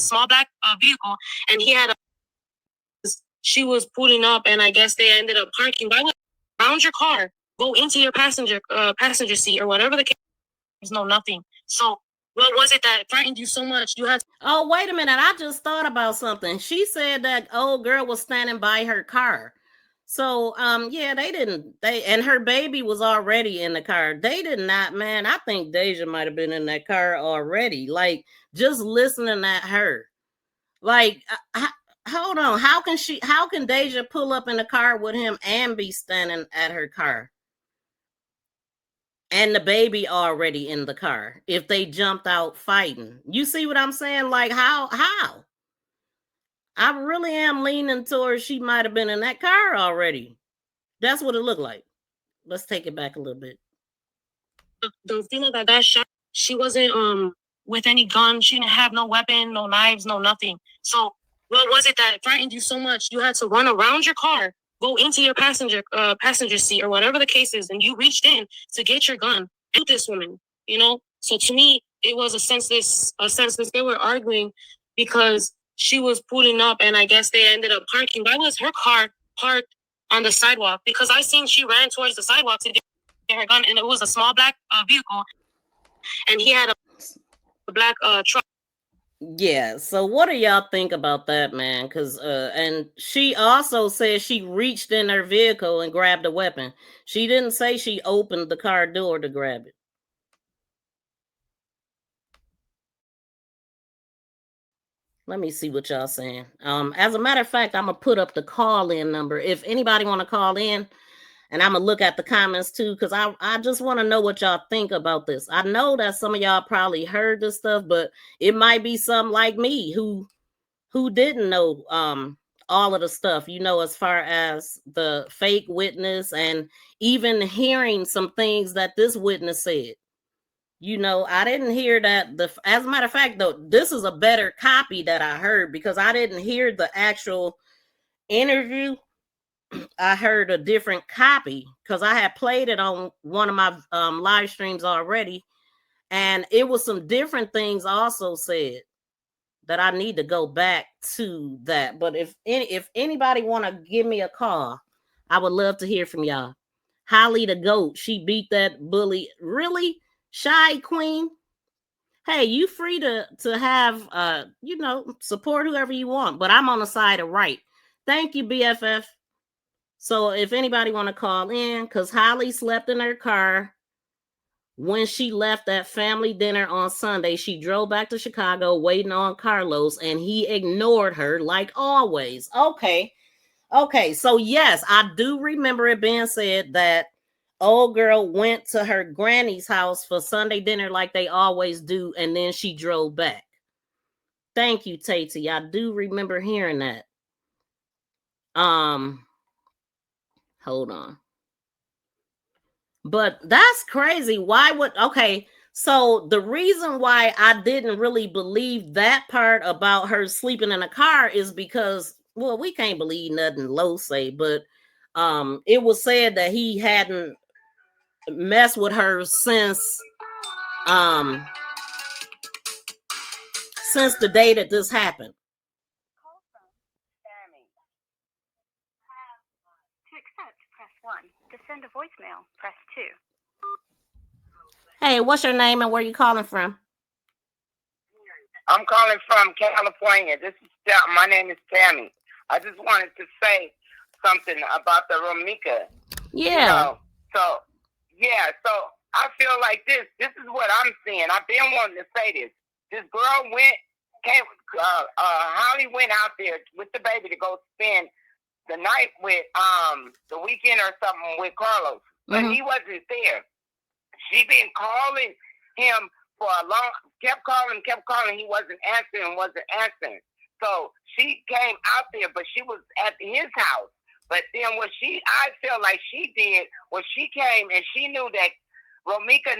small black vehicle, and he had a. She was pulling up, and I guess they ended up parking. Why would around your car, go into your passenger seat or whatever the case? There's no nothing. So what was it that frightened you so much? You had. Oh, wait a minute. I just thought about something. She said that old girl was standing by her car. So, yeah, and her baby was already in the car. They did not, man. I think Deja might have been in that car already. Like, just listening at her. Like, hold on. How can Deja pull up in the car with him and be standing at her car? And the baby already in the car if they jumped out fighting. You see what I'm saying? Like, how? I really am leaning towards she might have been in that car already. That's what it looked like. Let's take it back a little bit. The female that got shot, she wasn't with any gun. She didn't have no weapon, no knives, no nothing. So what was it that frightened you so much? You had to run around your car, go into your passenger seat or whatever the case is, and you reached in to get your gun and this woman, you know? So to me, it was a senseless. They were arguing because she was pulling up, and I guess they ended up parking. Why was her car parked on the sidewalk? Because I seen she ran towards the sidewalk to get her gun, and it was a small black vehicle, and he had a black truck. Yeah, so what do y'all think about that, man? Because and she also said she reached in her vehicle and grabbed a weapon. She didn't say she opened the car door to grab it. Let me see what y'all saying. As a matter of fact, I'm gonna put up the call-in number. If anybody want to call in, and I'm gonna look at the comments too, because I just want to know what y'all think about this. I know that some of y'all probably heard this stuff, but it might be some like me who didn't know all of the stuff, as far as the fake witness and even hearing some things that this witness said. I didn't hear that. As a matter of fact, though, this is a better copy that I heard because I didn't hear the actual interview. I heard a different copy because I had played it on one of my live streams already, and it was some different things also said that I need to go back to that. But if anybody want to give me a call, I would love to hear from y'all. Holly the goat, she beat that bully. Really? Shy Queen? Hey, you free to have support whoever you want, but I'm on the side of right. Thank you, BFF. So if anybody want to call in, because Holly slept in her car when she left that family dinner on Sunday. She drove back to Chicago waiting on Carlos, and he ignored her like always. Okay. So yes, I do remember it being said that old girl went to her granny's house for Sunday dinner like they always do, and then she drove back. Thank you, Tati. I do remember hearing that. Hold on. But that's crazy. So the reason why I didn't really believe that part about her sleeping in a car is because, well, we can't believe nothing Lowe say, but it was said that he hadn't messed with her since the day that this happened. To accept, press 1. To send a voicemail, press 2. Hey, what's your name and where you calling from? I'm calling from California. My name is Tammy. I just wanted to say something about the Romeca. Yeah. So I feel like this is what I'm seeing. I've been wanting to say this. This girl Holly went out there with the baby to go spend the night with the weekend or something with Carlos, but he wasn't there. She been calling him for kept calling. He wasn't answering. So she came out there, but she was at his house. But then I feel like she did was she came and she knew that Romeca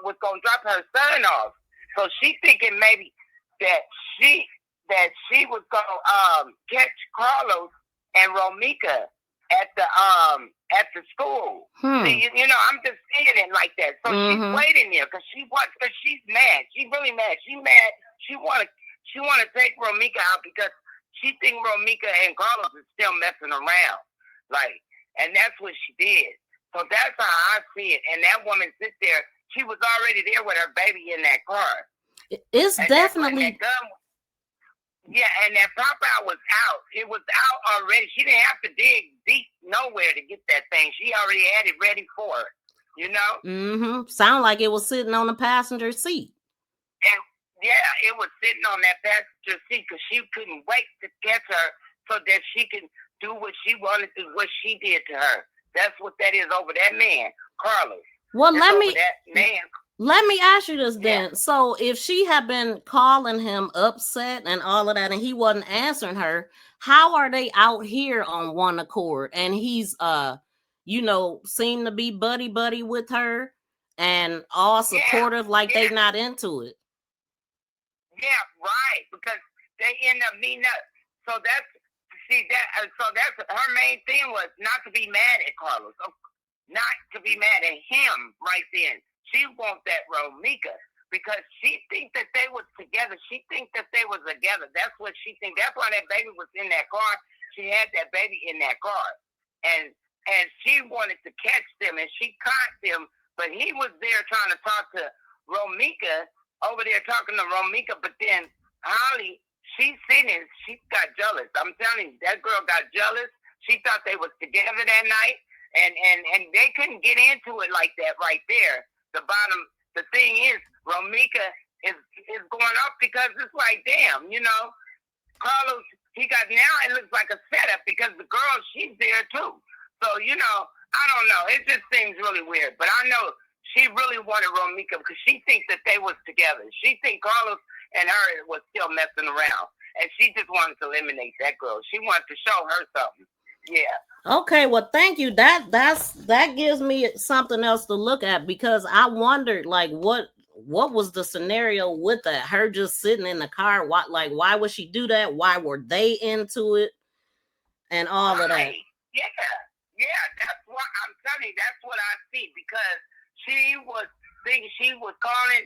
was going to drop her son off. So she thinking maybe that she was going to catch Carlos and Romeca at the school. See, I'm just seeing it like that. So she's waiting there because she's mad. She's really mad. She's mad. She want to She want to take Romeca out because she think Romeca and Carlos is still messing around. Like, and that's what she did. So that's how I see it. And that woman sits there. She was already there with her baby in that car. It's and definitely. Yeah, and that pop-out was out. It was out already. She didn't have to dig deep nowhere to get that thing. She already had it ready for her, you know? Mm-hmm. Sound like it was sitting on the passenger seat. And, yeah, it was sitting on that passenger seat because she couldn't wait to catch her so that she can do what she wanted to, what she did to her. That's what that is over that man, Carlos. Well, let me ask you this then. Yeah. So if she had been calling him upset and all of that, and he wasn't answering her, how are they out here on one accord? And he's seem to be buddy with her and all supportive, like they not into it. Yeah, right. Because they end up meeting up. So that's her main thing was not to be mad at Carlos, not to be mad at him right then. She wants that Romeca because she thinks that they was together. She thinks that they was together. That's what she thinks. That's why that baby was in that car. She had that baby in that car. And she wanted to catch them, and she caught them. But he was there trying to talk to Romeca, over there talking to Romeca. But then Holly, she's sitting and she got jealous. I'm telling you, that girl got jealous. She thought they was together that night. And they couldn't get into it like that right there. The thing is, Romeca is going up because it's like, damn, Carlos, he got, now it looks like a setup because the girl, she's there too. So, I don't know. It just seems really weird. But I know she really wanted Romeca because she thinks that they was together. She thinks Carlos and her was still messing around. And she just wanted to eliminate that girl. She wanted to show her something. Yeah. Okay, well, thank you. That gives me something else to look at because I wondered, like, what was the scenario with that? Her just sitting in the car. Why would she do that? Why were they into it? And all of that. Yeah. That's what I'm telling you. That's what I see because she was calling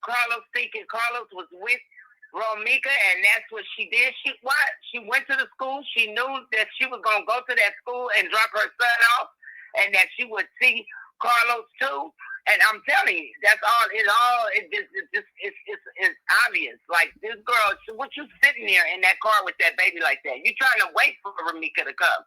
Carlos, thinking Carlos was with Romeca, and that's what she did. She went to the school. She knew that she was gonna go to that school and drop her son off, and that she would see Carlos too. And I'm telling you, that's all. It's obvious. Like this girl, what you sitting there in that car with that baby like that? You trying to wait for Romeca to come?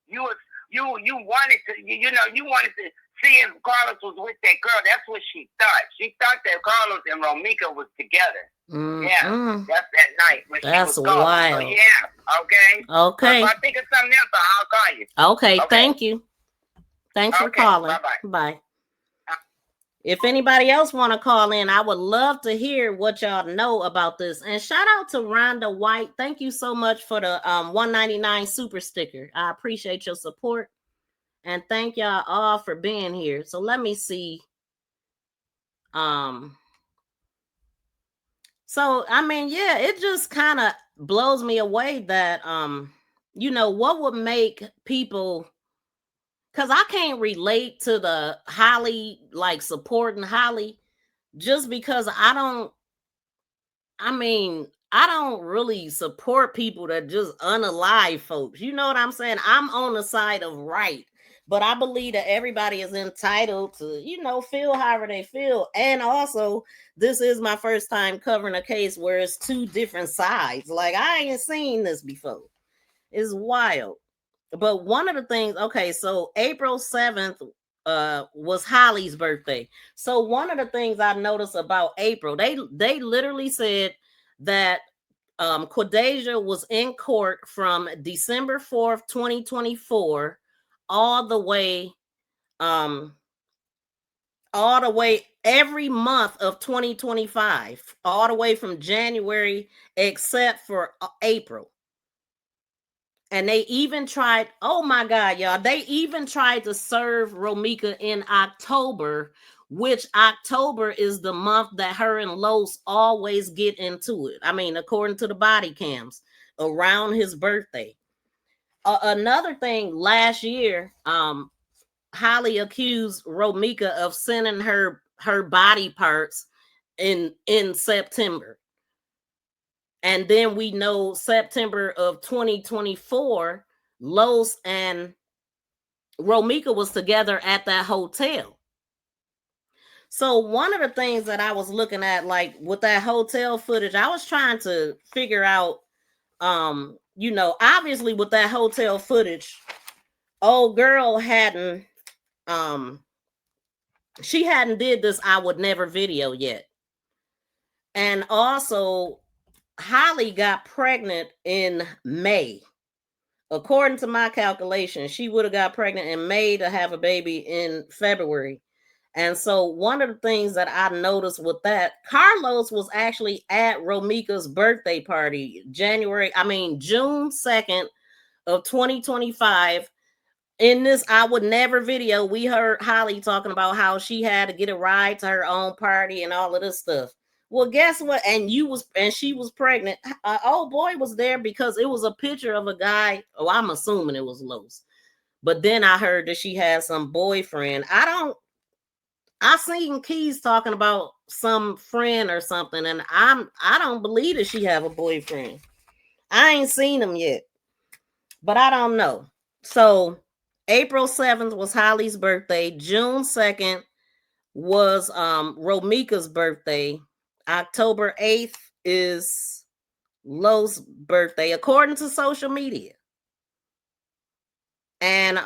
You wanted to, you wanted to see if Carlos was with that girl. That's what she thought. She thought that Carlos and Romeca was together. Mm-hmm. Yeah, that's that night when that's she was gone. wild. So, yeah, okay. If I think of something else, I'll call you. Okay, thank you. Thanks for calling. Bye-bye. Bye. If anybody else want to call in, I would love to hear what y'all know about this. And shout out to Rhonda White. Thank you so much for the $1.99 super sticker. I appreciate your support. And thank y'all all for being here. So let me see. So, I mean, yeah, it just kind of blows me away that, what would make people, because I can't relate to the Holly, like supporting Holly, just because I don't really support people that just unalive folks. You know what I'm saying? I'm on the side of right. But I believe that everybody is entitled to, feel however they feel. And also, this is my first time covering a case where it's two different sides. Like, I ain't seen this before. It's wild. But one of the things, okay, so April 7th was Holly's birthday. So one of the things I noticed about April, they literally said that Quadajah was in court from December 4th, 2024, all the way every month of 2025, all the way from January except for April. And they even tried, oh my God, y'all, they even tried to serve Romeca in October, which October is the month that her and Los always get into it. I mean, according to the body cams, around his birthday. Another thing, last year, Holly accused Romeca of sending her body parts in September. And then we know September of 2024, Los and Romeca was together at that hotel. So one of the things that I was looking at, like with that hotel footage, I was trying to figure out, you know, obviously with that hotel footage, old girl hadn't, she hadn't did this I would never video yet. And also, Holly got pregnant in May. According to my calculation, she would have got pregnant in May to have a baby in February. And so one of the things that I noticed with that, Carlos was actually at Romeca's birthday party, June 2nd of 2025. In this I would never video, we heard Holly talking about how she had to get a ride to her own party and all of this stuff. Well, guess what? And she was pregnant. Old boy was there because it was a picture of a guy. Oh, I'm assuming it was Los. But then I heard that she had some boyfriend. I seen Keys talking about some friend or something, and I don't believe that she have a boyfriend. I ain't seen him yet, but I don't know. So April 7th was Holly's birthday. June 2nd was Romeca's birthday. October 8th is Lo's birthday, according to social media. And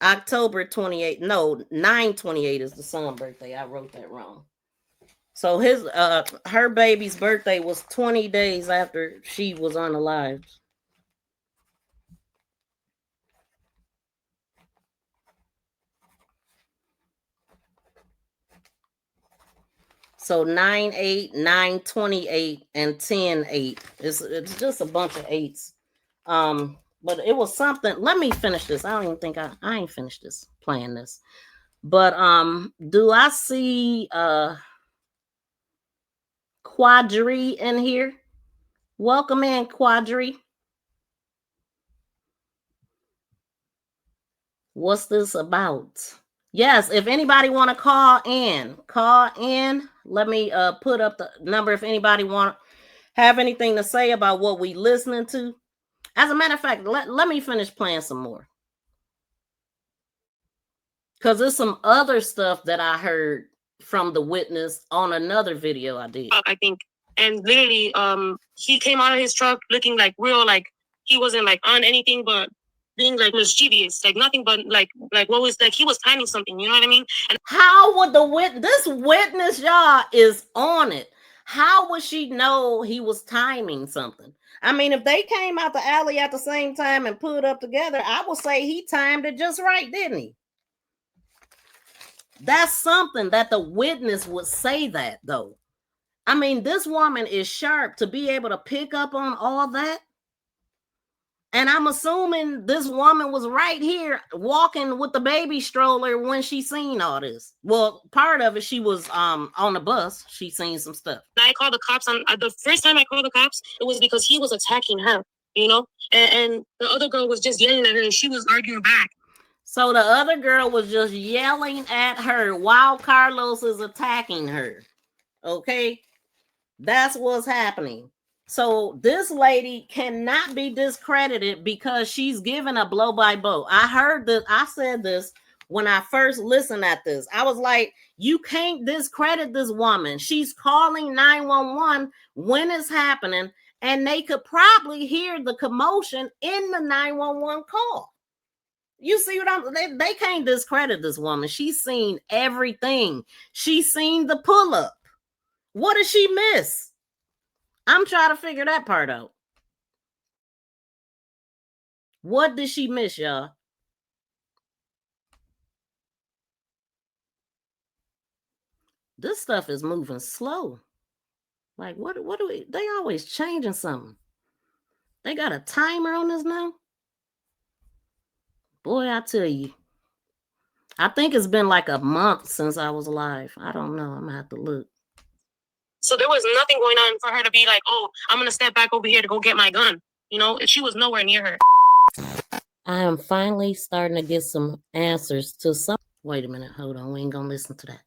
October 28th, no, 9/28 is the son's birthday. I wrote that wrong. So her baby's birthday was 20 days after she was unalived. So 9/8, 9/28, and 10/8. It's just a bunch of eights. But it was something. Let me finish this. I don't even think I ain't finished this, playing this. But do I see Quadri in here? Welcome in, Quadri. What's this about? Yes, if anybody want to call in. Let me put up the number if anybody want to have anything to say about what we listening to. As a matter of fact, let me finish playing some more. Because there's some other stuff that I heard from the witness on another video I did. I think. And literally, he came out of his truck looking like real, like he wasn't like on anything but being like mischievous, like nothing but like what was like he was timing something, you know what I mean? And how would this witness, y'all, is on it? How would she know he was timing something? I mean, if they came out the alley at the same time and put up together, I would say he timed it just right, didn't he? That's something that the witness would say that, though. I mean, this woman is sharp to be able to pick up on all that. And I'm assuming this woman was right here walking with the baby stroller when she seen all this. Well, part of it, she was on the bus. She seen some stuff. I called the cops on the first time I called the cops. It was because he was attacking her, you know, and the other girl was just yelling at her and she was arguing back. So the other girl was just yelling at her while Carlos is attacking her. Okay, that's what's happening. So this lady cannot be discredited because she's given a blow by blow. I heard this. I said this when I first listened at this. I was like, you can't discredit this woman. She's calling 911 when it's happening, and they could probably hear the commotion in the 911 call. You see what they can't discredit this woman. She's seen everything. She's seen the pull-up. What did she miss? I'm trying to figure that part out. What did she miss, y'all? This stuff is moving slow. Like, what do we? They always changing something. They got a timer on this now? Boy, I tell you. I think it's been like a month since I was live. I don't know. I'm going to have to look. So there was nothing going on for her to be like, oh, I'm going to step back over here to go get my gun. You know, she was nowhere near her. I am finally starting to get some answers to some. Wait a minute. Hold on. We ain't going to listen to that.